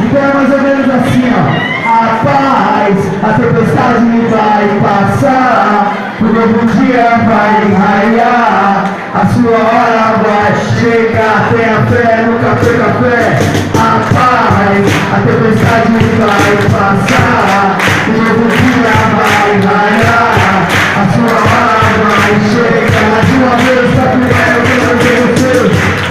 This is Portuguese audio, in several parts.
Então é mais ou menos assim, ó. A paz, a tempestade vai passar, o novo dia vai raiar, a sua hora vai chegar. Tenha fé, nunca perca fé. A paz, a tempestade vai passar, o novo dia vai raiar, a sua hora vai chegar. De uma vez, tá primeiro que eu tenho.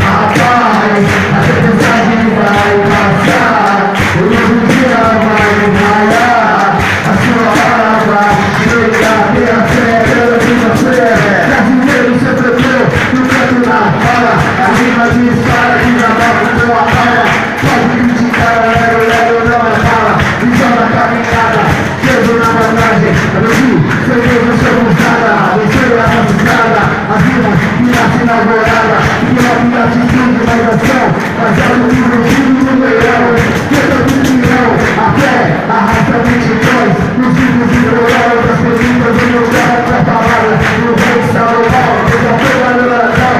A paz, a tempestade vai passar, o novo dia vai raiar, a sua hora vai chegar. Tenha fé, tenha fé. Brasileiro sempre meu, no canto na fala, a rima dispara, desabafa com a fala. Pode criticar, lero, não é bala. Visão na caminhada, peso na vantagem. Sem Deus não somos nada, vencer a caminhada. A vida que nasce na morada, que é a atitude, mais ação. Mas é o filho do leão, tenta do leão. A fé arrasta multidões, nos livros de moral, das perguntas em lugar da palavra. No rei Salomão, eu já fui na oração.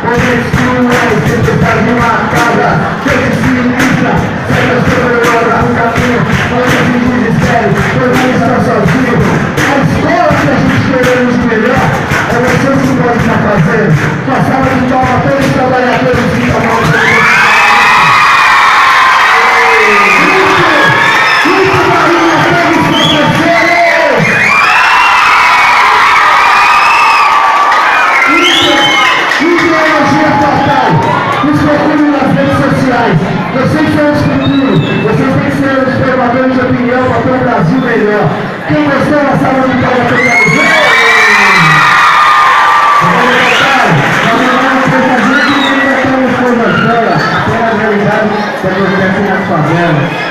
Homens cruéis, tempestade marcada, quem se limita, segue a sua melhora, um caminho, onde se desespere, todo mundo está sozinho. A escola que a gente queremos melhor, é você que pode estar fazendo. Com a sala de palma, todos os trabalhadores que estão mal. Vocês são os futuros, vocês têm que ser os formadores de opinião para ter um Brasil melhor. Quem gostou da sala de palmas para o Brasil? Apenas realidade da democracia nas favelas.